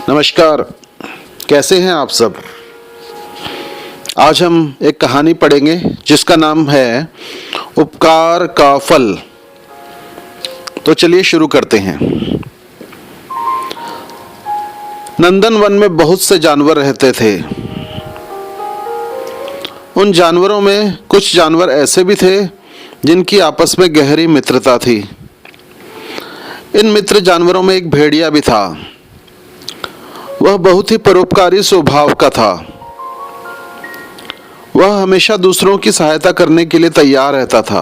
नमस्कार, कैसे हैं आप सब। आज हम एक कहानी पढ़ेंगे जिसका नाम है उपकार का फल। तो चलिए शुरू करते हैं। नंदनवन में बहुत से जानवर रहते थे। उन जानवरों में कुछ जानवर ऐसे भी थे जिनकी आपस में गहरी मित्रता थी। इन मित्र जानवरों में एक भेड़िया भी था। वह बहुत ही परोपकारी स्वभाव का था। वह हमेशा दूसरों की सहायता करने के लिए तैयार रहता था।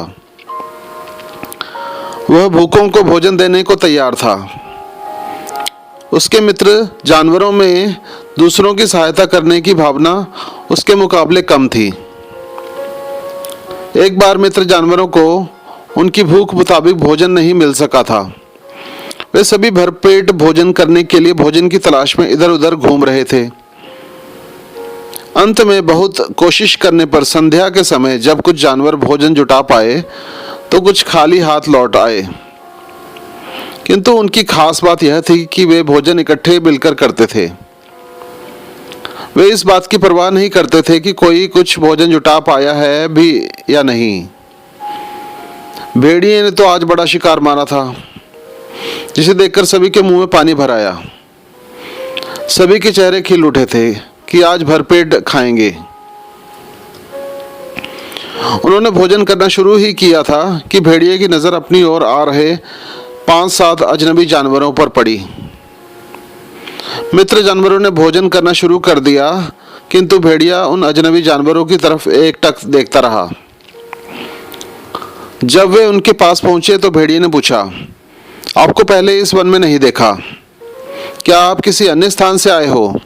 वह भूखों को भोजन देने को तैयार था। उसके मित्र जानवरों में दूसरों की सहायता करने की भावना उसके मुकाबले कम थी। एक बार मित्र जानवरों को उनकी भूख मुताबिक भोजन नहीं मिल सका था। वे सभी भरपेट भोजन करने के लिए भोजन की तलाश में इधर उधर घूम रहे थे। अंत में बहुत कोशिश करने पर संध्या के समय जब कुछ जानवर भोजन जुटा पाए तो कुछ खाली हाथ लौट आए। किंतु उनकी खास बात यह थी कि वे भोजन इकट्ठे मिलकर करते थे। वे इस बात की परवाह नहीं करते थे कि कोई कुछ भोजन जुटा पाया है भी या नहीं। भेड़िए ने तो आज बड़ा शिकार मारा था, जिसे देखकर सभी के मुंह में पानी भर आया। सभी के चेहरे खिल उठे थे कि आज भरपेट खाएंगे। उन्होंने भोजन करना शुरू ही किया था कि भेड़िए की नजर अपनी ओर आ रहे 5-7 अजनबी जानवरों पर पड़ी। मित्र जानवरों ने भोजन करना शुरू कर दिया, किंतु भेड़िया उन अजनबी जानवरों की तरफ एकटक देखता रहा। जब वे उनके पास पहुंचे तो भेड़िए ने पूछा, आपको पहले इस वन में नहीं देखा, क्या आप किसी अन्य स्थान से आए हो?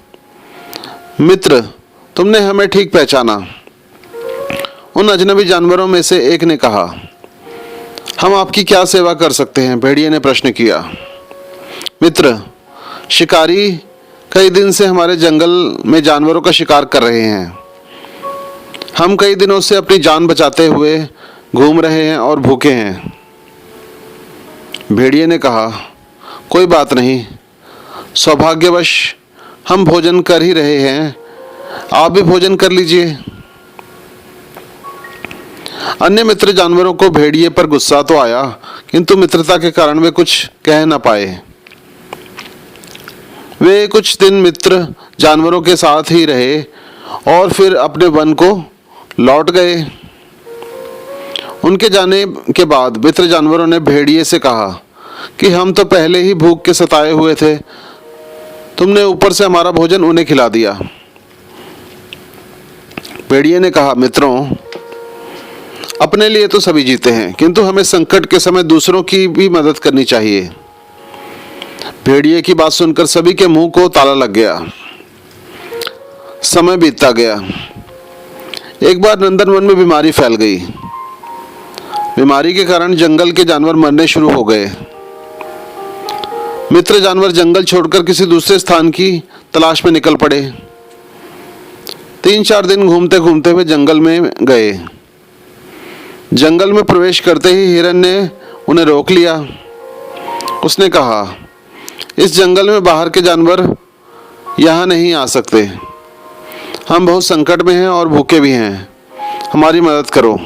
मित्र, तुमने हमें ठीक पहचाना। उन अजनबी जानवरों में से एक ने कहा। हम आपकी क्या सेवा कर सकते हैं? भेड़िए ने प्रश्न किया। मित्र, शिकारी कई दिन से हमारे जंगल में जानवरों का शिकार कर रहे हैं। हम कई दिनों से अपनी जान बचाते हुए घूम रहे हैं और भूखे हैं। भेड़िए ने कहा, कोई बात नहीं, सौभाग्यवश हम भोजन कर ही रहे हैं, आप भी भोजन कर लीजिए। अन्य मित्र जानवरों को भेड़िए पर गुस्सा तो आया, किंतु मित्रता के कारण वे कुछ कह न पाए। वे कुछ दिन मित्र जानवरों के साथ ही रहे और फिर अपने वन को लौट गए। उनके जाने के बाद मित्र जानवरों ने भेड़िए से कहा कि हम तो पहले ही भूख के सताए हुए थे, तुमने ऊपर से हमारा भोजन उन्हें खिला दिया। भेड़िए ने कहा, मित्रों, अपने लिए तो सभी जीते हैं, किंतु हमें संकट के समय दूसरों की भी मदद करनी चाहिए। भेड़िए की बात सुनकर सभी के मुंह को ताला लग गया। समय बीतता गया। एक बार नंदनवन में बीमारी फैल गई। बीमारी के कारण जंगल के जानवर मरने शुरू हो गए। मित्र जानवर जंगल छोड़कर किसी दूसरे स्थान की तलाश में निकल पड़े। 3-4 दिन घूमते घूमते वे जंगल में गए। जंगल में प्रवेश करते ही हिरन ने उन्हें रोक लिया। उसने कहा, इस जंगल में बाहर के जानवर यहाँ नहीं आ सकते। हम बहुत संकट में हैं और भूखे भी हैं, हमारी मदद करो।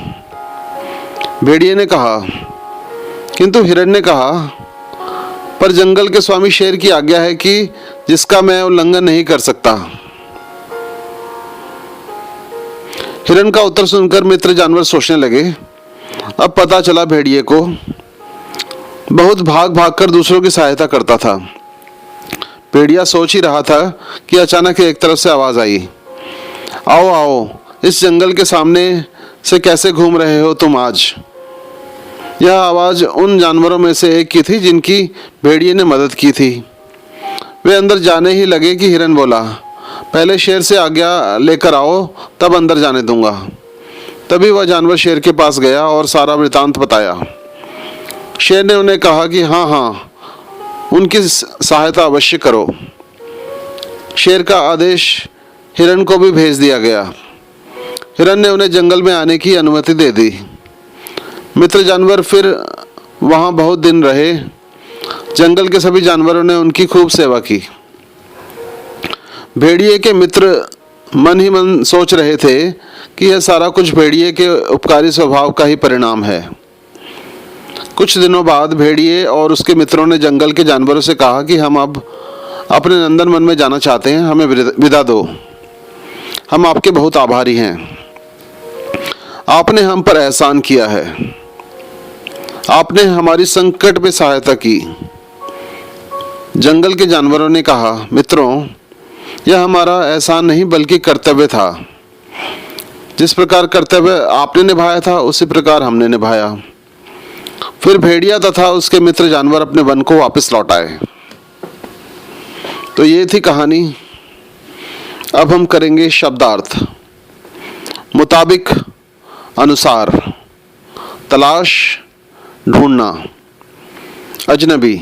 भेड़िए ने कहा। किंतु हिरण ने कहा, पर जंगल के स्वामी शेर की आज्ञा है कि जिसका मैं उल्लंघन नहीं कर सकता। हिरण का उत्तर सुनकर मित्र जानवर सोचने लगे। अब पता चला भेड़िए को बहुत भाग भाग कर दूसरों की सहायता करता था। भेड़िया सोच ही रहा था कि अचानक एक तरफ से आवाज आई, आओ आओ, इस जंगल के सामने से कैसे घूम रहे हो तुम आज? यह आवाज उन जानवरों में से एक की थी जिनकी भेड़िए ने मदद की थी। वे अंदर जाने ही लगे कि हिरन बोला, पहले शेर से आज्ञा लेकर आओ, तब अंदर जाने दूंगा। तभी वह जानवर शेर के पास गया और सारा वृतांत बताया। शेर ने उन्हें कहा कि हाँ, उनकी सहायता अवश्य करो। शेर का आदेश हिरन को भी भेज दिया गया। हिरन ने उन्हें जंगल में आने की अनुमति दे दी। मित्र जानवर फिर वहाँ बहुत दिन रहे। जंगल के सभी जानवरों ने उनकी खूब सेवा की। भेड़िए के मित्र मन ही मन सोच रहे थे कि यह सारा कुछ भेड़िए के उपकारी स्वभाव का ही परिणाम है। कुछ दिनों बाद भेड़िए और उसके मित्रों ने जंगल के जानवरों से कहा कि हम अब अपने नंदनवन में जाना चाहते हैं, हमें विदा दो। हम आपके बहुत आभारी हैं, आपने हम पर एहसान किया है, आपने हमारी संकट में सहायता की। जंगल के जानवरों ने कहा, मित्रों, यह हमारा एहसान नहीं बल्कि कर्तव्य था। जिस प्रकार कर्तव्य आपने निभाया था उसी प्रकार हमने निभाया। फिर भेड़िया तथा उसके मित्र जानवर अपने वन को वापस लौट आए। तो ये थी कहानी। अब हम करेंगे शब्दार्थ। मुताबिक, अनुसार, तलाश, ढूंढना, अजनबी,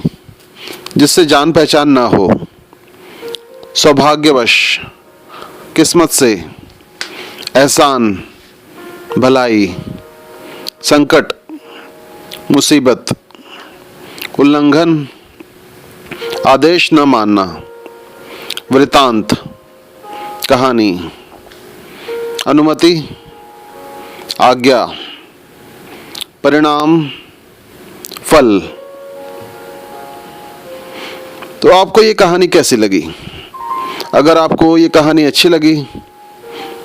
जिससे जान पहचान ना हो, सौभाग्यवश, किस्मत से, एहसान, भलाई, संकट, मुसीबत, उल्लंघन, आदेश न मानना, वृतांत, कहानी, अनुमति, आज्ञा, परिणाम, फल। तो आपको ये कहानी कैसी लगी? अगर आपको ये कहानी अच्छी लगी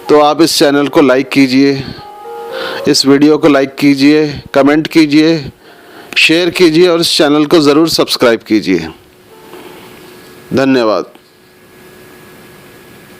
तो आप इस चैनल को लाइक कीजिए, इस वीडियो को लाइक कीजिए, कमेंट कीजिए, शेयर कीजिए और इस चैनल को ज़रूर सब्सक्राइब कीजिए। धन्यवाद।